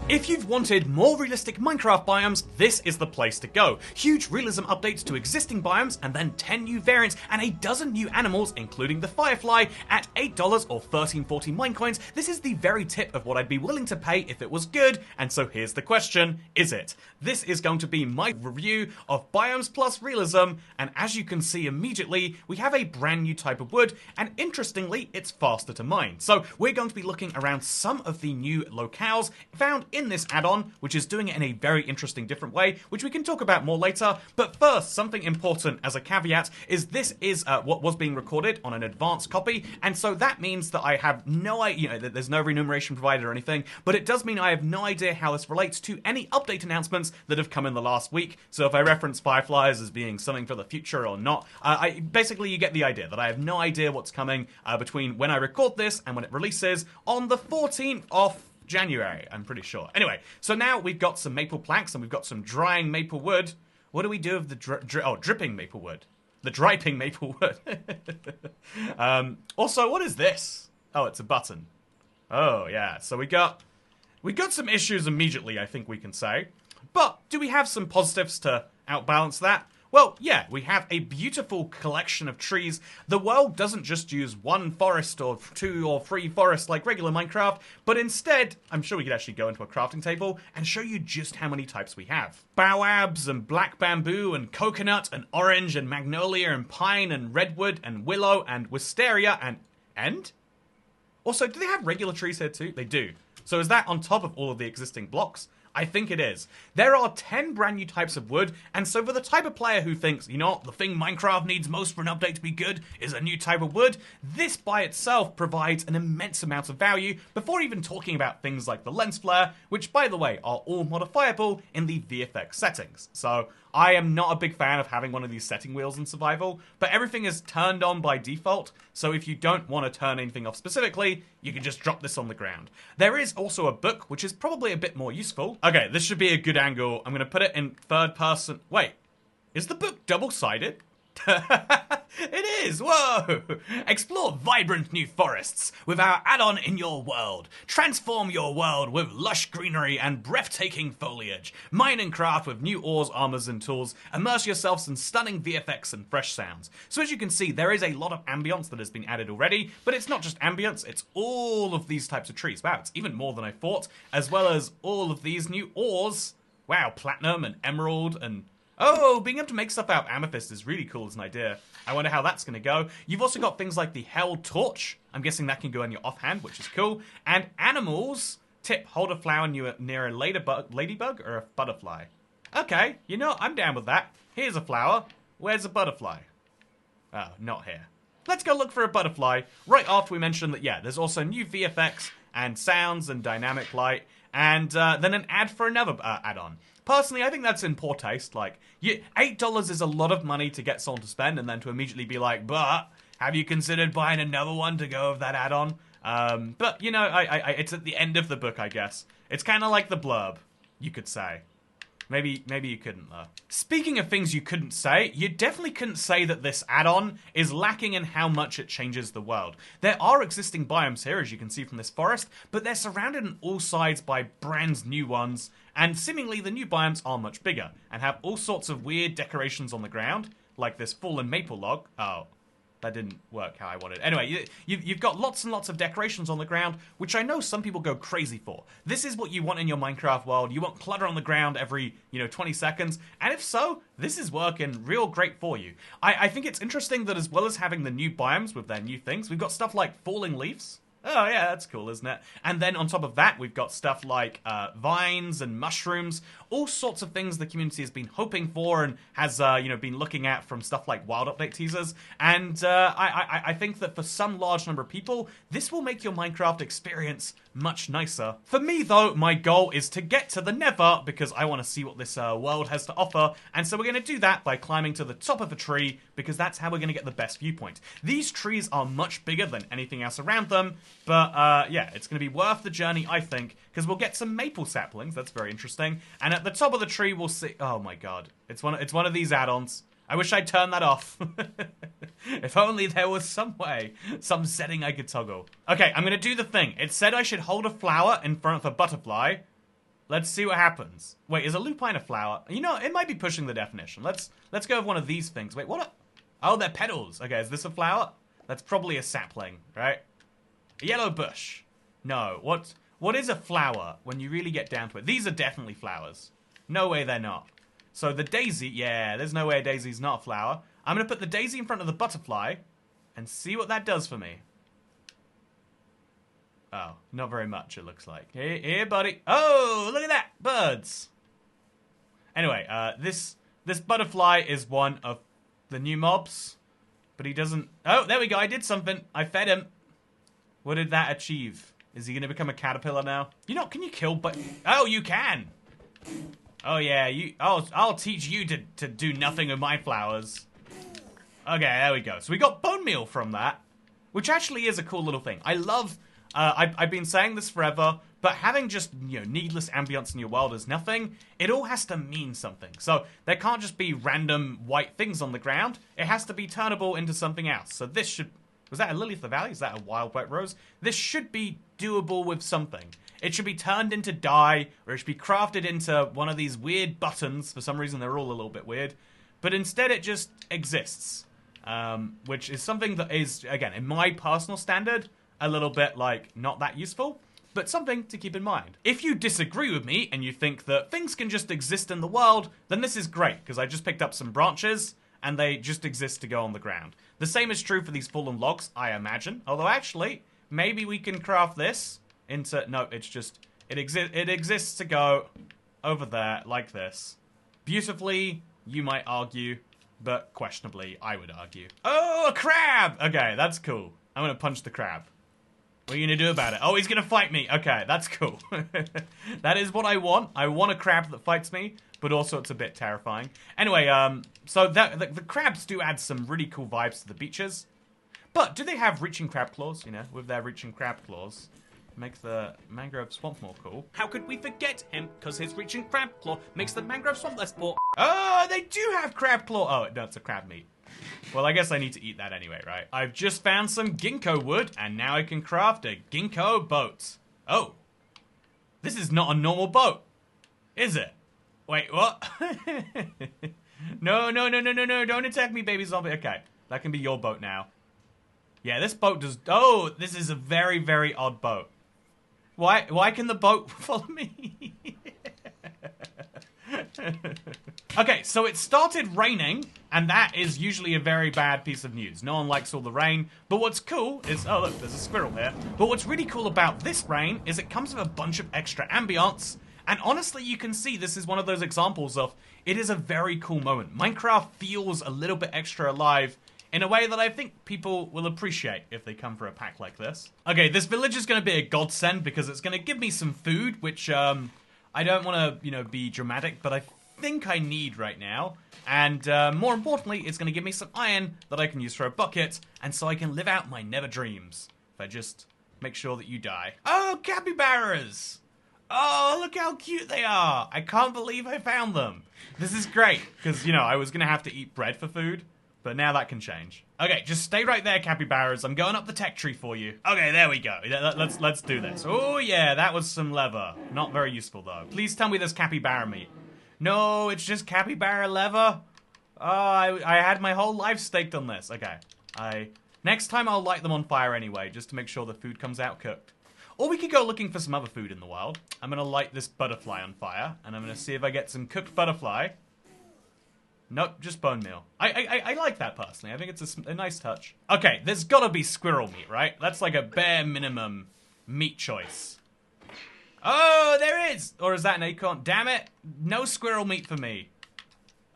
If you've wanted more realistic Minecraft biomes, this is the place to go. Huge realism updates to existing biomes, and then 10 new variants and a dozen new animals, including the Firefly, at $8 or 1340 Minecoins. This is the very tip of what I'd be willing to pay if it was good, and so here's the question, is it? This is going to be my review of Biomes plus Realism, and as you can see immediately, we have a brand new type of wood, and interestingly, it's faster to mine. So we're going to be looking around some of the new locales found in this add-on, which is doing it in a very interesting different way, which we can talk about more later. But first, something important as a caveat is this is what was being recorded on an advanced copy, and so that means that I have no idea, that there's no remuneration provided or anything, but it does mean I have no idea how this relates to any update announcements that have come in the last week. So if I reference Fireflies as being something for the future or not, basically you get the idea that I have no idea what's coming between when I record this and when it releases on the 14th of January, I'm pretty sure. Anyway, so now we've got some maple planks and we've got some drying maple wood. What do we do with the dripping maple wood? The driping maple wood. Also, what is this? Oh, it's a button. Oh, yeah. So we got some issues immediately, I think we can say. But do we have some positives to outbalance that? Well, yeah, we have a beautiful collection of trees. The world doesn't just use one forest or 2 or 3 forests like regular Minecraft, but instead, I'm sure we could actually go into a crafting table and show you just how many types we have. Biomes and black bamboo and coconut and orange and magnolia and pine and redwood and willow and wisteria and? Also, do they have regular trees here too? They do. So is that on top of all of the existing blocks? I think it is. There are 10 brand new types of wood, and so for the type of player who thinks, you know what, the thing Minecraft needs most for an update to be good is a new type of wood, this by itself provides an immense amount of value before even talking about things like the lens flare, which by the way are all modifiable in the VFX settings. So I am not a big fan of having one of these setting wheels in survival, but everything is turned on by default, so if you don't want to turn anything off specifically, you can just drop this on the ground. There is also a book, which is probably a bit more useful. Okay, this should be a good angle. I'm going to put it in third person. Wait, is the book double-sided? It is! Whoa! Explore vibrant new forests with our add-on in your world. Transform your world with lush greenery and breathtaking foliage. Mine and craft with new ores, armors, and tools. Immerse yourselves in stunning VFX and fresh sounds. So as you can see, there is a lot of ambience that has been added already, but it's not just ambience, it's all of these types of trees. Wow, it's even more than I thought, as well as all of these new ores. Wow, platinum and emerald and... oh, being able to make stuff out of amethyst is really cool as an idea. I wonder how that's going to go. You've also got things like the Hell Torch. I'm guessing that can go in your offhand, which is cool. And animals. Tip, hold a flower near a ladybug or a butterfly. Okay, you know, I'm down with that. Here's a flower. Where's a butterfly? Oh, not here. Let's go look for a butterfly. Right after we mentioned that, yeah, there's also new VFX and sounds and dynamic light. And then an ad for another add-on. Personally, I think that's in poor taste. Like, $8 is a lot of money to get someone to spend and then to immediately be like, but have you considered buying another one to go with that add-on? But, you know, it's at the end of the book, I guess. It's kind of like the blurb, you could say. Maybe you couldn't, though. Speaking of things you couldn't say, you definitely couldn't say that this add-on is lacking in how much it changes the world. There are existing biomes here, as you can see from this forest, but they're surrounded on all sides by brand new ones, and seemingly the new biomes are much bigger, and have all sorts of weird decorations on the ground, like this fallen maple log. Oh. That didn't work how I wanted. Anyway, you've got lots and lots of decorations on the ground, which I know some people go crazy for. This is what you want in your Minecraft world. You want clutter on the ground every, 20 seconds. And if so, this is working real great for you. I think it's interesting that as well as having the new biomes with their new things, we've got stuff like falling leaves. Oh yeah, that's cool, isn't it? And then on top of that, we've got stuff like vines and mushrooms, all sorts of things the community has been hoping for and has, been looking at from stuff like Wild Update teasers. And I think that for some large number of people, this will make your Minecraft experience much nicer. For me, though, my goal is to get to the Nether because I want to see what this world has to offer. And so we're going to do that by climbing to the top of a tree because that's how we're going to get the best viewpoint. These trees are much bigger than anything else around them. But, yeah, it's going to be worth the journey, I think, because we'll get some maple saplings. That's very interesting. And at the top of the tree, we'll see... oh, my God. It's one of these add-ons. I wish I'd turned that off. If only there was some way, some setting I could toggle. Okay, I'm going to do the thing. It said I should hold a flower in front of a butterfly. Let's see what happens. Wait, is a lupine a flower? You know, it might be pushing the definition. Let's go with one of these things. Wait, what? Oh, they're petals. Okay, is this a flower? That's probably a sapling, right? A yellow bush. No, what is a flower when you really get down to it? These are definitely flowers. No way they're not. So the daisy, yeah, there's no way a daisy's not a flower. I'm going to put the daisy in front of the butterfly and see what that does for me. Oh, not very much, it looks like. Here, buddy. Oh, look at that. Birds. Anyway, this butterfly is one of the new mobs. But he doesn't... Oh, there we go. I did something. I fed him. What did that achieve? Is he going to become a caterpillar now? You know, can you kill... Oh, you can. Oh, yeah. I'll teach you to do nothing with my flowers. Okay, there we go. So we got bone meal from that, which actually is a cool little thing. I love... I've been saying this forever, but having just, you know, needless ambience in your world is nothing. It all has to mean something. So there can't just be random white things on the ground. It has to be turnable into something else. So this should... Was that a lily of the valley? Is that a wild wet rose? This should be doable with something. It should be turned into dye, or it should be crafted into one of these weird buttons. For some reason, they're all a little bit weird. But instead, it just exists. Which is something that is, again, in my personal standard, a little bit, like, not that useful, but something to keep in mind. If you disagree with me and you think that things can just exist in the world, then this is great, because I just picked up some branches, and they just exist to go on the ground. The same is true for these fallen logs, I imagine. Although, actually, maybe we can craft this into... No, it's just... It exists to go over there, like this. Beautifully, you might argue, but questionably, I would argue. Oh, a crab! Okay, that's cool. I'm gonna punch the crab. What are you going to do about it? Oh, he's going to fight me. Okay, that's cool. That is what I want. I want a crab that fights me, but also it's a bit terrifying. Anyway, so the crabs do add some really cool vibes to the beaches. But do they have reaching crab claws? You know, with their reaching crab claws, make the mangrove swamp more cool. How could we forget him? Because his reaching crab claw makes the mangrove swamp less poor. Oh, they do have crab claw. Oh, no, it's a crab meat. Well, I guess I need to eat that anyway, right? I've just found some ginkgo wood, and now I can craft a ginkgo boat. Oh. This is not a normal boat. Is it? Wait, what? No, don't attack me, baby zombie. Okay, that can be your boat now. Yeah, this boat does... Oh, this is a very, very odd boat. Why can the boat follow me? Okay, so it started raining, and that is usually a very bad piece of news. No one likes all the rain, but what's cool is... Oh, look, there's a squirrel here. But what's really cool about this rain is it comes with a bunch of extra ambience, and honestly, you can see this is one of those examples of it is a very cool moment. Minecraft feels a little bit extra alive in a way that I think people will appreciate if they come for a pack like this. Okay, this village is going to be a godsend because it's going to give me some food, which... I don't want to, you know, be dramatic, but I think I need right now. And more importantly, it's going to give me some iron that I can use for a bucket, and so I can live out my nether dreams. If I just make sure that you die. Oh, capybaras! Oh, look how cute they are! I can't believe I found them. This is great, because, you know, I was going to have to eat bread for food, but now that can change. Okay, just stay right there, capybaras. I'm going up the tech tree for you. Okay, there we go. Let's do this. Oh, yeah, that was some leather. Not very useful, though. Please tell me there's capybara meat. No, it's just capybara leather. Oh, I had my whole life staked on this. Okay, next time I'll light them on fire anyway, just to make sure the food comes out cooked. Or we could go looking for some other food in the wild. I'm going to light this butterfly on fire, and I'm going to see if I get some cooked butterfly. Nope, just bone meal. I like that personally. I think it's a nice touch. Okay, there's gotta be squirrel meat, right? That's like a bare minimum meat choice. Oh, there is! Or is that an acorn? Damn it! No squirrel meat for me.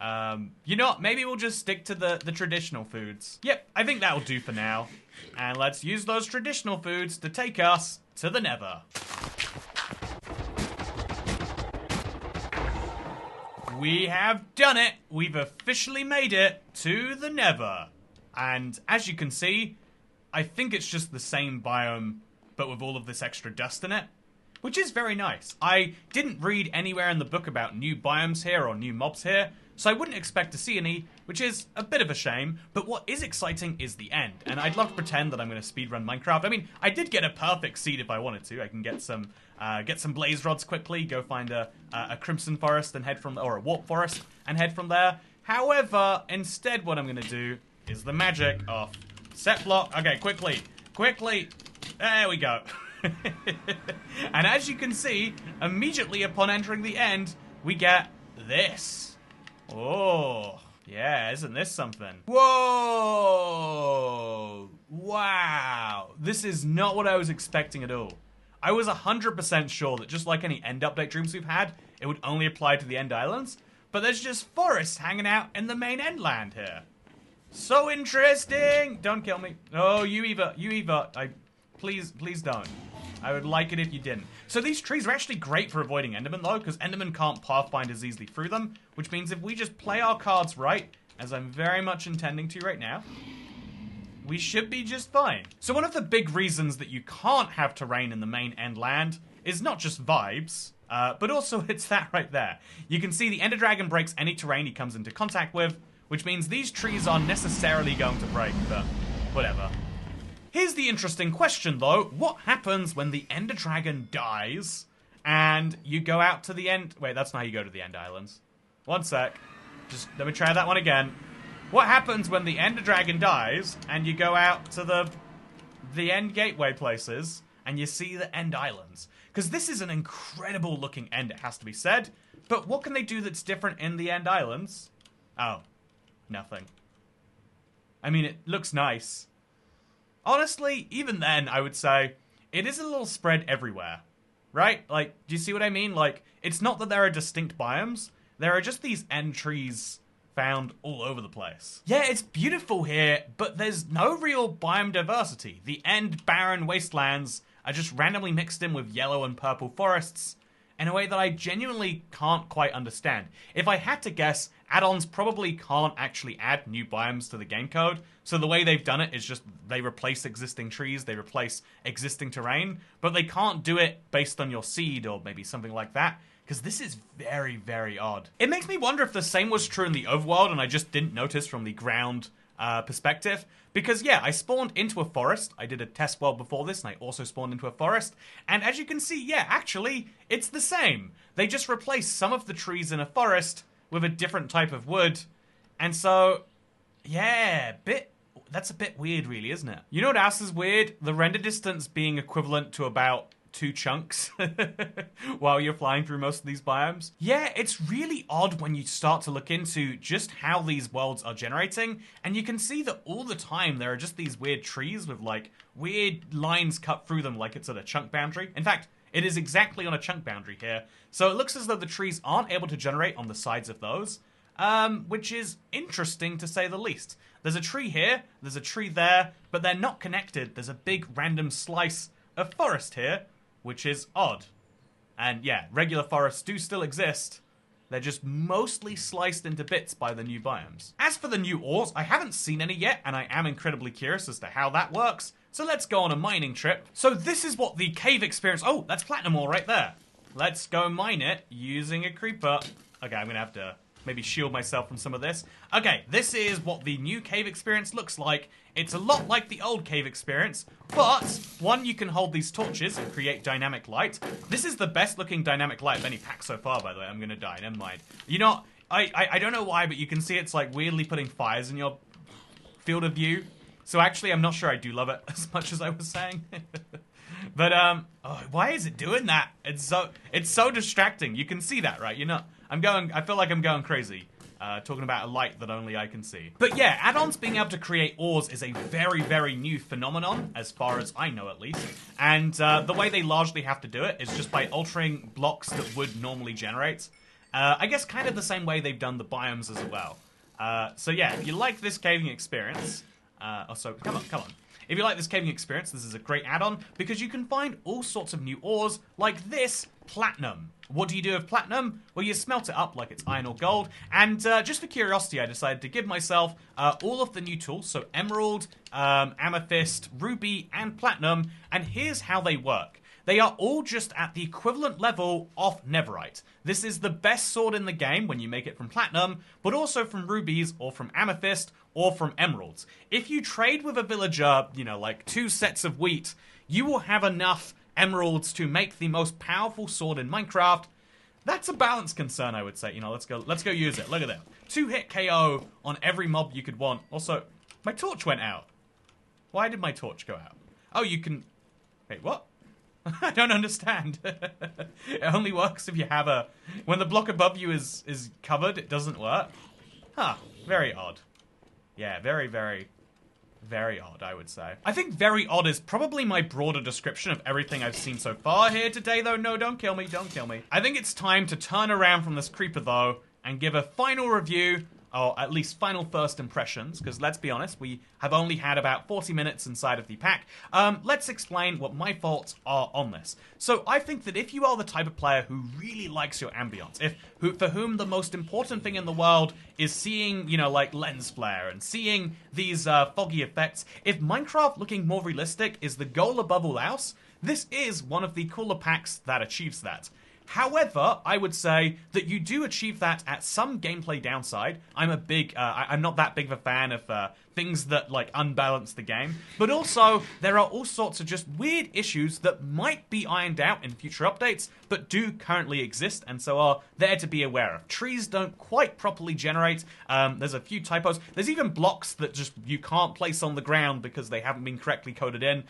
You know what? Maybe we'll just stick to the traditional foods. Yep, I think that'll do for now. And let's use those traditional foods to take us to the nether. We have done it! We've officially made it to the nether. And as you can see, I think it's just the same biome, but with all of this extra dust in it. Which is very nice. I didn't read anywhere in the book about new biomes here or new mobs here, so I wouldn't expect to see any, which is a bit of a shame. But what is exciting is the end, and I'd love to pretend that I'm going to speedrun Minecraft. I mean, I did get a perfect seed if I wanted to. I can get some blaze rods quickly, go find a crimson forest and head from, or a warp forest and head from there. However, instead what I'm going to do is the magic of set block. Okay, quickly. There we go. And as you can see, immediately upon entering the end, we get this. Oh, yeah, isn't this something? Whoa! Wow! This is not what I was expecting at all. I was 100% sure that just like any end update dreams we've had, it would only apply to the end islands, but there's just forests hanging out in the main end land here. So interesting! Don't kill me. Oh, you Eva. Please don't. I would like it if you didn't. So these trees are actually great for avoiding Enderman though, because Enderman can't pathfind as easily through them, which means if we just play our cards right, as I'm very much intending to right now, we should be just fine. So one of the big reasons that you can't have terrain in the main end land is not just vibes, but also it's that right there. You can see the Ender Dragon breaks any terrain he comes into contact with, which means these trees are necessarily going to break, but whatever. Here's the interesting question though, what happens when the Ender Dragon dies and you go out to the end... Wait, that's not how you go to the end islands. One sec. Just let me try that one again. What happens when the Ender Dragon dies and you go out to the end gateway places and you see the end islands? Because this is an incredible looking end, it has to be said. But what can they do that's different in the end islands? Oh, nothing. I mean, it looks nice. Honestly, even then, I would say, it is a little spread everywhere. Right? Like, do you see what I mean? Like, it's not that there are distinct biomes. There are just these end trees found all over the place. Yeah, it's beautiful here, but there's no real biome diversity. The end barren wastelands are just randomly mixed in with yellow and purple forests in a way that I genuinely can't quite understand. If I had to guess, add-ons probably can't actually add new biomes to the game code, so the way they've done it is just they replace existing trees, they replace existing terrain, but they can't do it based on your seed or maybe something like that, because this is very, very odd. It makes me wonder if the same was true in the overworld and I just didn't notice from the ground perspective. Because yeah, I spawned into a forest. I did a test world before this and I also spawned into a forest. And as you can see, yeah, actually, it's the same. They just replaced some of the trees in a forest with a different type of wood. And so, yeah, that's a bit weird really, isn't it? You know what else is weird? The render distance being equivalent to about 2 chunks while you're flying through most of these biomes. Yeah, it's really odd when you start to look into just how these worlds are generating, and you can see that all the time there are just these weird trees with like weird lines cut through them like it's at a chunk boundary. In fact, it is exactly on a chunk boundary here, so it looks as though the trees aren't able to generate on the sides of those, which is interesting to say the least. There's a tree here, there's a tree there, but they're not connected. There's a big random slice of forest here, which is odd. And yeah, regular forests do still exist. They're just mostly sliced into bits by the new biomes. As for the new ores, I haven't seen any yet, and I am incredibly curious as to how that works. So let's go on a mining trip. So this is what the cave experience... Oh, that's platinum ore right there. Let's go mine it using a creeper. Okay, I'm gonna have to maybe shield myself from some of this. Okay, this is what the new cave experience looks like. It's a lot like the old cave experience, but one, you can hold these torches and create dynamic light. This is the best looking dynamic light of any pack so far, by the way. I'm gonna die, never mind. You know, I don't know why, but you can see it's like weirdly putting fires in your field of view. So actually, I'm not sure I do love it as much as I was saying. But, oh, why is it doing that? It's so distracting. You can see that, right? You're not... I feel like I'm going crazy, talking about a light that only I can see. But yeah, add-ons being able to create ores is a very, very new phenomenon, as far as I know at least. And the way they largely have to do it is just by altering blocks that would normally generate. I guess kind of the same way they've done the biomes as well. So yeah, if you like this caving experience... come on. If you like this caving experience, this is a great add-on, because you can find all sorts of new ores, like this, platinum. What do you do with platinum? Well, you smelt it up like it's iron or gold, and just for curiosity, I decided to give myself all of the new tools, so emerald, amethyst, ruby, and platinum, and here's how they work. they are all just at the equivalent level of netherite. This is the best sword in the game when you make it from platinum, but also from rubies or from amethyst or from emeralds. If you trade with a villager, you know, like 2 sets of wheat, you will have enough emeralds to make the most powerful sword in Minecraft. That's a balance concern, I would say. You know, let's go use it. Look at that. 2-hit KO on every mob you could want. Also, my torch went out. Why did my torch go out? Oh, you can... Wait, what? I don't understand. It only works if you have a... When the block above you is covered, it doesn't work. Huh. Very odd. Yeah, very, very... Very odd, I would say. I think very odd is probably my broader description of everything I've seen so far here today, though. No, don't kill me, don't kill me. I think it's time to turn around from this creeper, though, and give a final review, or at least final first impressions, because let's be honest, we have only had about 40 minutes inside of the pack. Let's explain what my thoughts are on this. So I think that if you are the type of player who really likes your ambience, for whom the most important thing in the world is seeing, you know, like lens flare and seeing these foggy effects, if Minecraft looking more realistic is the goal above all else, this is one of the cooler packs that achieves that. However, I would say that you do achieve that at some gameplay downside. I'm not that big of a fan of things that, like, unbalance the game. But also, there are all sorts of just weird issues that might be ironed out in future updates, but do currently exist, and so are there to be aware of. Trees don't quite properly generate. There's a few typos. There's even blocks that just you can't place on the ground because they haven't been correctly coded in.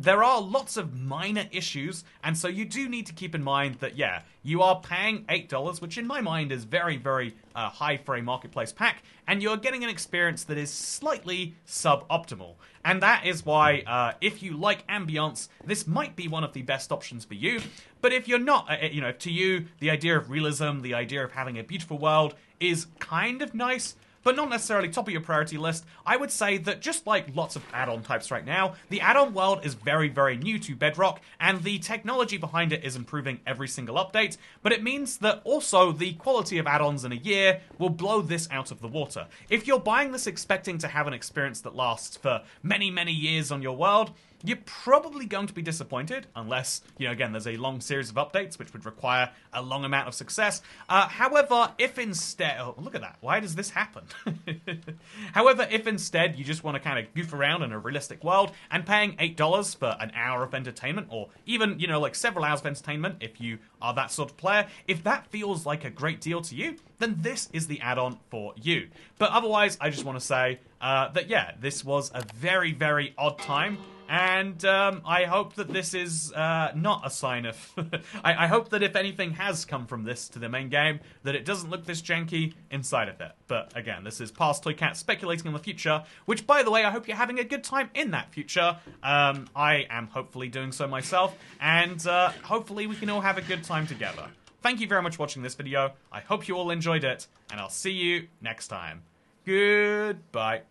There are lots of minor issues, and so you do need to keep in mind that, yeah, you are paying $8, which in my mind is very, very high for a marketplace pack, and you're getting an experience that is slightly suboptimal. And that is why, if you like ambience, this might be one of the best options for you. But if you're not, you know, to you, the idea of realism, the idea of having a beautiful world is kind of nice, but not necessarily top of your priority list. I would say that just like lots of add-on types right now, the add-on world is very, very new to Bedrock, and the technology behind it is improving every single update, but it means that also the quality of add-ons in a year will blow this out of the water. If you're buying this expecting to have an experience that lasts for many, many years on your world, you're probably going to be disappointed, unless, you know, again, there's a long series of updates, which would require a long amount of success. However, if instead... Oh, look at that. Why does this happen? However, if instead you just want to kind of goof around in a realistic world, and paying $8 for an hour of entertainment, or even, you know, like several hours of entertainment, if you are that sort of player, if that feels like a great deal to you, then this is the add-on for you. But otherwise, I just want to say that, yeah, this was a very, very odd time. And I hope that this is not a sign of... I hope that if anything has come from this to the main game, that it doesn't look this janky inside of it. But again, this is past Toycat speculating on the future, which, by the way, I hope you're having a good time in that future. I am hopefully doing so myself, and hopefully we can all have a good time together. Thank you very much for watching this video. I hope you all enjoyed it, and I'll see you next time. Goodbye.